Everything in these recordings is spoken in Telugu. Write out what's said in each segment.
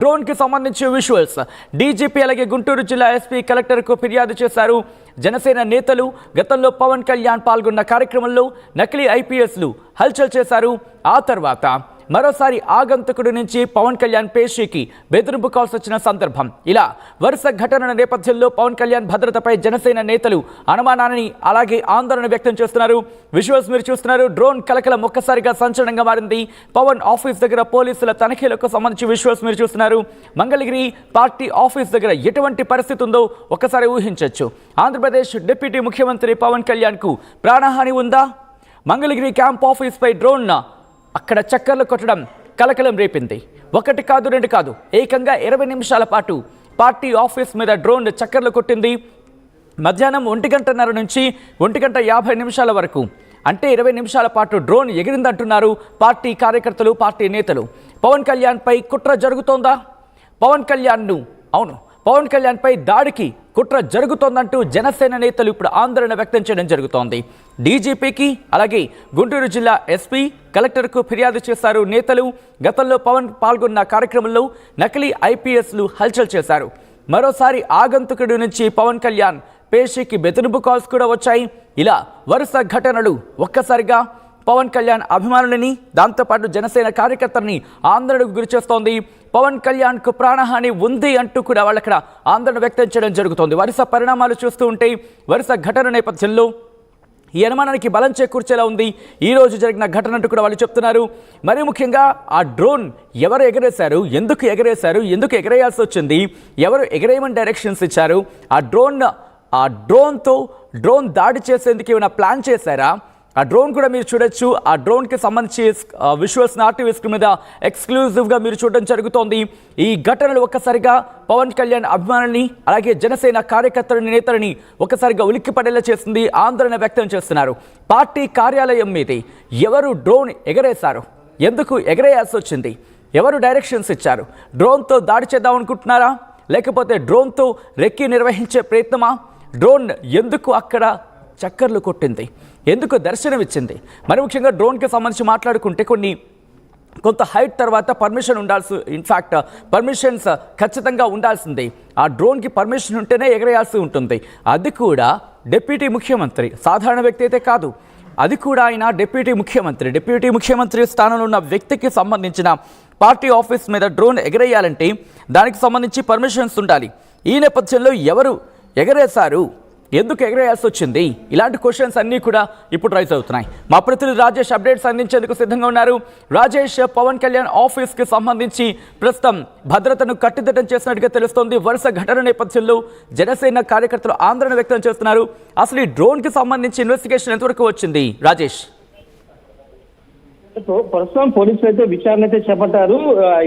డ్రోన్ కి సంబంధించి విజువల్స్ డీజీపీ అలాగే గుంటూరు జిల్లా ఎస్పీ కలెక్టర్ కు ఫిర్యాదు చేశారు జనసేన నేతలు. గతంలో పవన్ కళ్యాణ్ పాల్గొన్న కార్యక్రమంలో నకిలీ ఐపీఎస్లు హల్చల్ చేశారు. ఆ తర్వాత మరోసారి ఆగంతకుడి నుంచి పవన్ కళ్యాణ్ పేషీకి బెదిరింపు కాల్స్ వచ్చిన సందర్భం. ఇలా వరుస ఘటనల నేపథ్యంలో పవన్ కళ్యాణ్ భద్రతపై జనసేన నేతలు అనుమానాన్ని అలాగే ఆందోళన వ్యక్తం చేస్తున్నారు. విజువల్స్ మీరు చూస్తున్నారు. డ్రోన్ కలకలం ఒక్కసారిగా సంచలనంగా మారింది. పవన్ ఆఫీస్ దగ్గర పోలీసుల తనిఖీలకు సంబంధించి విజువల్స్ మీరు చూస్తున్నారు. మంగళగిరి పార్టీ ఆఫీస్ దగ్గర ఎటువంటి పరిస్థితి ఉందో ఒక్కసారి ఊహించవచ్చు. ఆంధ్రప్రదేశ్ డిప్యూటీ ముఖ్యమంత్రి పవన్ కళ్యాణ్ కు ప్రాణహాని ఉందా? మంగళగిరి క్యాంప్ ఆఫీస్ పై డ్రోన్ అక్కడ చక్కర్లు కొట్టడం కలకలం రేపింది. ఒకటి కాదు రెండు కాదు, ఏకంగా 20 నిమిషాల పాటు పార్టీ ఆఫీస్ మీద డ్రోన్ చక్కర్లు కొట్టింది. మధ్యాహ్నం 1:30 నుంచి 1:50 వరకు అంటే 20 నిమిషాల పాటు డ్రోన్ ఎగిరిందంటున్నారు పార్టీ కార్యకర్తలు, పార్టీ నేతలు. పవన్ కళ్యాణ్ పై కుట్ర జరుగుతోందా? పవన్ కళ్యాణ్ పై దాడికి కుట్ర జరుగుతోందంటూ జనసేన నేతలు ఇప్పుడు ఆందోళన వ్యక్తం చేయడం జరుగుతోంది. డీజీపీకి అలాగే గుంటూరు జిల్లా ఎస్పీ కలెక్టర్కు ఫిర్యాదు చేశారు నేతలు. గతంలో పవన్ పాల్గొన్న కార్యక్రమంలో నకిలీ ఐపీఎస్లు హల్చల్ చేశారు. మరోసారి ఆగంతుకుడి నుంచి పవన్ కళ్యాణ్ పేషీకి బెదిరింపు కాల్స్ కూడా వచ్చాయి. ఇలా వరుస ఘటనలు ఒక్కసారిగా పవన్ కళ్యాణ్ అభిమానులని, దాంతోపాటు జనసేన కార్యకర్తలని ఆందోళనకు గురిచేస్తోంది. పవన్ కళ్యాణ్కు ప్రాణహాని ఉంది అంటూ కూడా వాళ్ళక్కడ ఆందోళన వ్యక్తం చేయడం జరుగుతోంది. వరుస పరిణామాలు చూస్తూ ఉంటే వరుస ఘటన నేపథ్యంలో ఈ అనుమానానికి బలం చేకూర్చేలా ఉంది ఈ రోజు జరిగిన ఘటన అంటూ కూడా వాళ్ళు చెప్తున్నారు. మరీ ముఖ్యంగా ఆ డ్రోన్ ఎవరు ఎగరేశారు, ఎందుకు ఎగరేశారు, ఎందుకు ఎగరేయాల్సి వచ్చింది, ఎవరు ఎగరేయమని డైరెక్షన్స్ ఇచ్చారు, ఆ డ్రోన్ దాడి చేసేందుకు ఏమైనా ప్లాన్ చేశారా? ఆ డ్రోన్ కూడా మీరు చూడొచ్చు. ఆ డ్రోన్కి సంబంధించి విజువల్స్ ఆర్టీవీ స్క్రీన్ మీద ఎక్స్క్లూజివ్గా మీరు చూడడం జరుగుతోంది. ఈ ఘటనలు ఒక్కసారిగా పవన్ కళ్యాణ్ అభిమానుల్ని అలాగే జనసేన కార్యకర్తలని, నేతలని ఒక్కసారిగా ఉలిక్కిపడేలా చేస్తుంది. ఆందోళన వ్యక్తం చేస్తున్నారు. పార్టీ కార్యాలయం మీద ఎవరు డ్రోన్ ఎగరేశారు, ఎందుకు ఎగరేయాల్సి వచ్చింది, ఎవరు డైరెక్షన్స్ ఇచ్చారు, డ్రోన్తో దాడి చేద్దాం అనుకుంటున్నారా, లేకపోతే డ్రోన్తో రెక్కి నిర్వహించే ప్రయత్నమా, డ్రోన్ ఎందుకు అక్కడ చక్కర్లు కొట్టింది, ఎందుకు దర్శనమిచ్చింది? మరి ముఖ్యంగా డ్రోన్కి సంబంధించి మాట్లాడుకుంటే కొంత హైట్ తర్వాత పర్మిషన్ ఇన్ఫ్యాక్ట్ పర్మిషన్స్ ఖచ్చితంగా ఉండాల్సిందే. ఆ డ్రోన్కి పర్మిషన్ ఉంటేనే ఎగరేయాల్సి ఉంటుంది. అది కూడా డిప్యూటీ ముఖ్యమంత్రి, సాధారణ వ్యక్తి అయితే కాదు. అది కూడా ఆయన డిప్యూటీ ముఖ్యమంత్రి స్థానంలో ఉన్న వ్యక్తికి సంబంధించిన పార్టీ ఆఫీస్ మీద డ్రోన్ ఎగరేయాలంటే దానికి సంబంధించి పర్మిషన్స్ ఉండాలి. ఈ నేపథ్యంలో ఎవరు ఎగరేశారు, ఎందుకు ఎగరేయాల్సి వచ్చింది, ఇలాంటి క్వశ్చన్స్ అన్నీ కూడా ఇప్పుడు రైజ్ అవుతున్నాయి. మా ప్రతినిధి రాజేష్ అప్డేట్స్ అందించేందుకు సిద్ధంగా ఉన్నారు. రాజేష్, పవన్ కళ్యాణ్ ఆఫీస్కి సంబంధించి ప్రస్తుతం భద్రతను కట్టుదిట్టం చేసినట్టుగా తెలుస్తోంది. వరుస ఘటన నేపథ్యంలో జనసేన కార్యకర్తలు ఆందోళన వ్యక్తం చేస్తున్నారు. అసలు ఈ డ్రోన్కి సంబంధించి ఇన్వెస్టిగేషన్ ఎంతవరకు వచ్చింది రాజేష్? ప్రస్తుతం పోలీసులు అయితే విచారణ అయితే చేపట్టారు.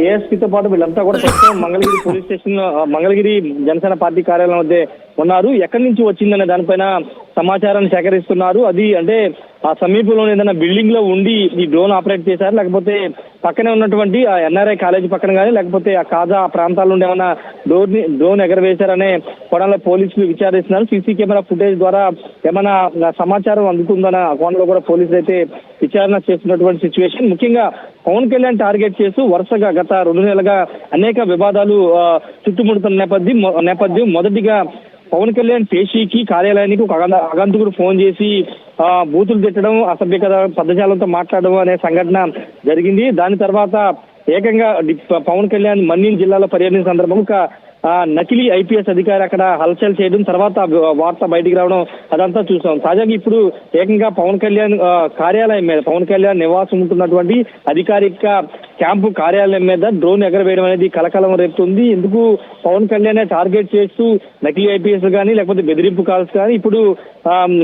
ఏఎస్పీతో పాటు వీళ్ళంతా కూడా ప్రస్తుతం Mangalagiri police station, Mangalagiri Janasena party కార్యాలయం వద్ద ఉన్నారు. ఎక్కడి నుంచి వచ్చిందనే దానిపైన సమాచారాన్ని సేకరిస్తున్నారు. అది అంటే ఆ సమీపంలో ఏదైనా బిల్డింగ్ లో ఉండి ఈ డ్రోన్ ఆపరేట్ చేశారు, లేకపోతే పక్కనే ఉన్నటువంటి ఆ ఎన్ఆర్ఐ కాలేజీ పక్కన కానీ, లేకపోతే ఆ కాజా ప్రాంతాల్లో ఏమైనా డ్రోన్ ఎగరవేశారనే కోణంలో పోలీసులు విచారిస్తున్నారు. సీసీ కెమెరా ఫుటేజ్ ద్వారా ఏమైనా సమాచారం అందుతుందన్న కోణంలో కూడా పోలీసులు అయితే విచారణ చేస్తున్నటువంటి సిచ్యువేషన్. ముఖ్యంగా పవన్ కళ్యాణ్ టార్గెట్ చేస్తూ వరుసగా గత 2 నెలలుగా అనేక వివాదాలు చుట్టుముడుతున్న నేపథ్యం మొదటిగా పవన్ కళ్యాణ్ పేషీకి కార్యాలయానికి ఒక అగంతకుడు ఫోన్ చేసి బూతులు తిట్టడం, అసభ్యకర పదజాలంతో మాట్లాడడం అనే సంఘటన జరిగింది. దాని తర్వాత ఏకంగా పవన్ కళ్యాణ్ మన్యం జిల్లాలో పర్యటన సందర్భంగా నకిలీ ఐపీఎస్ అధికారి అక్కడ హల్చల్ చేయడం, తర్వాత వార్త బయటికి రావడం అదంతా చూసాం. తాజాగా ఇప్పుడు ఏకంగా పవన్ కళ్యాణ్ కార్యాలయం మీద, పవన్ కళ్యాణ్ నివాసం ఉంటున్నటువంటి అధికారిక క్యాంపు కార్యాలయం మీద డ్రోన్ ఎగరవేయడం అనేది కలకలం రేపుతుంది. ఎందుకు పవన్ కళ్యాణ్ టార్గెట్ చేస్తూ నకిలీ ఐపీఎస్ కానీ, లేకపోతే బెదిరింపు కాల్స్ కానీ, ఇప్పుడు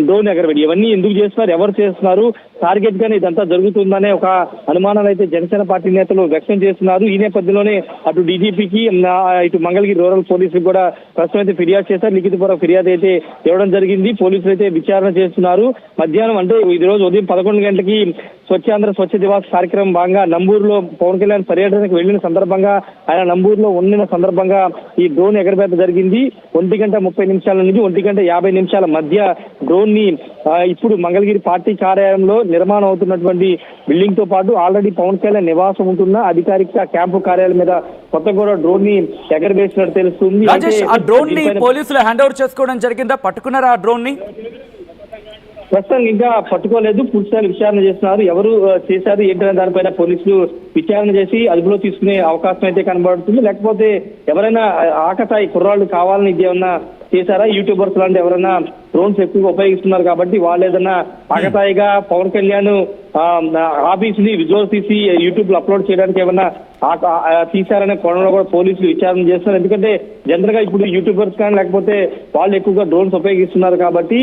డ్రోన్ ఎగరవేయడం, ఇవన్నీ ఎందుకు చేస్తున్నారు, ఎవరు చేస్తున్నారు, టార్గెట్ గానీ ఇదంతా జరుగుతుందనే ఒక అనుమానాలు అయితే జనసేన పార్టీ నేతలు వ్యక్తం చేస్తున్నారు. ఈ నేపథ్యంలోనే అటు డీజీపీకి, ఇటు మంగళగిరి రూరల్ పోలీసులకు కూడా ప్రస్తుతం అయితే ఫిర్యాదు చేశారు. లిఖితపూర్వక ఫిర్యాదు అయితే ఇవ్వడం జరిగింది. పోలీసులు అయితే విచారణ చేస్తున్నారు. మధ్యాహ్నం అంటే ఈ రోజు ఉదయం 11 గంటలకి స్వచ్ఛాంధ్ర స్వచ్ఛ దివాస్ కార్యక్రమం భాగంగా నంబూరులో పవన్ కళ్యాణ్ పర్యటనకు వెళ్లిన సందర్భంగా ఆయన నంబూరులో ఉండిన సందర్భంగా ఈ డ్రోన్ ఎగరవేత జరిగింది. 1:30 నుంచి 1:50 మధ్య డ్రోన్ ని ఇప్పుడు మంగళగిరి పార్టీ కార్యాలయంలో నిర్మాణం అవుతున్నటువంటి బిల్డింగ్ తో పాటు ఆల్రెడీ పవన్ కళ్యాణ్ నివాసం ఉంటున్న అధికారిక క్యాంపు కార్యాలయం మీద కొత్త కూడా డ్రోన్ ని ఎగరవేసినట్టు తెలుస్తుంది. రాజేష్, ఆ డ్రోన్ ని పోలీసులు హ్యాండ్ ఓవర్ చేసుకోవడం జరిగిందా? పట్టుకున్నారా ఆ డ్రోన్ ని? ప్రస్తుతం ఇంకా పట్టుకోలేదు. పూర్తిస్థాయి విచారణ చేస్తున్నారు. ఎవరు చేశారు ఏంటనే దానిపైన పోలీసులు విచారణ చేసి అదుపులో తీసుకునే అవకాశం అయితే కనబడుతుంది. లేకపోతే ఎవరైనా ఆకతాయి కుర్రాళ్ళు కావాలని ఇది ఏమన్నా చేశారా? యూట్యూబర్స్ లాంటి ఎవరైనా డ్రోన్స్ ఎక్కువగా ఉపయోగిస్తున్నారు కాబట్టి వాళ్ళు ఏదన్నా ఆకతాయిగా పవన్ కళ్యాణ్ ఆఫీస్ ని విజువల్స్ తీసి యూట్యూబ్ లో అప్లోడ్ చేయడానికి ఏమన్నా తీశారనే కోణంలో కూడా పోలీసులు విచారణ చేస్తున్నారు. ఎందుకంటే జనరల్ గా ఇప్పుడు యూట్యూబర్స్ కానీ లేకపోతే వాళ్ళు ఎక్కువగా డ్రోన్స్ ఉపయోగిస్తున్నారు కాబట్టి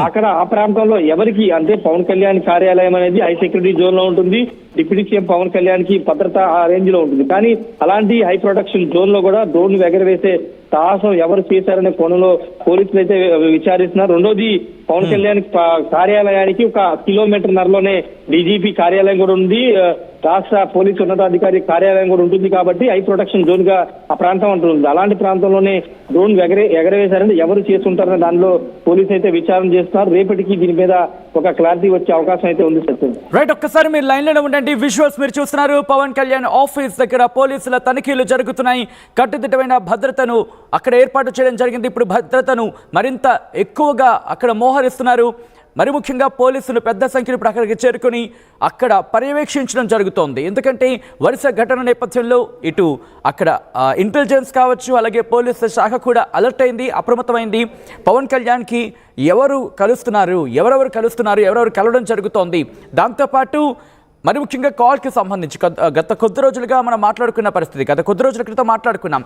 అక్కడ ఆ ప్రాంతంలో ఎవరికి అంటే పవన్ కళ్యాణ్ కార్యాలయం అనేది హై సెక్యూరిటీ జోన్ లో ఉంటుంది. డిప్యూటీ సీఎం పవన్ కళ్యాణ్ కి భద్రత ఆ రేంజ్ లో ఉంటుంది. కానీ అలాంటి హై ప్రొటెక్షన్ జోన్ లో కూడా డ్రోన్ ఎగరవేసే సాహసం ఎవరు చేశారనే కోణంలో పోలీసులు అయితే విచారిస్తున్నారు. రెండోది పవన్ కళ్యాణ్ కార్యాలయానికి 1 కిలోమీటర్న్నరలోనే డీజీపీ కార్యాలయం కూడా ఉంది. రాష్ట్ర పోలీసు ఉన్నతాధికారి కార్యాలయం కూడా ఉంటుంది కాబట్టి హై ప్రొటెక్షన్ జోన్ గా ఆ ప్రాంతం ఉంటుంది. అలాంటి ప్రాంతంలోనే డ్రోన్ ఎగరవేశారంటే ఎవరు చేస్తుంటారనే దానిలో పోలీసు అయితే విచారణ చేస్తున్నారు. రేపటికి దీని మీద ఒక క్లారిటీ వచ్చే అవకాశం అయితే ఉంది. సత్యం రైట్, ఒక్కసారి మీరు లైన్ లోనే ఉండండి. విజువల్స్ మీరు చూస్తున్నారు. పవన్ కళ్యాణ్ ఆఫీస్ దగ్గర పోలీసుల తనిఖీలు జరుగుతున్నాయి. కట్టుదిట్టమైన భద్రతను అక్కడ ఏర్పాటు చేయడం జరిగింది. ఇప్పుడు భద్రతను మరింత ఎక్కువగా అక్కడ మోహరిస్తున్నారు. మరి ముఖ్యంగా పోలీసులు పెద్ద సంఖ్యలో ఇప్పుడు అక్కడికి చేరుకొని అక్కడ పర్యవేక్షించడం జరుగుతోంది. ఎందుకంటే వరుస ఘటన నేపథ్యంలో ఇటు అక్కడ ఇంటెలిజెన్స్ కావచ్చు, అలాగే పోలీసు శాఖ కూడా అలర్ట్ అయింది, అప్రమత్తమైంది. పవన్ కళ్యాణ్కి ఎవరెవరు కలవడం జరుగుతోంది. దాంతోపాటు మరి ముఖ్యంగా కాల్కి సంబంధించి గత కొద్ది రోజులుగా మనం మాట్లాడుకున్న పరిస్థితి, గత కొద్ది రోజుల క్రితం మాట్లాడుకున్నాం.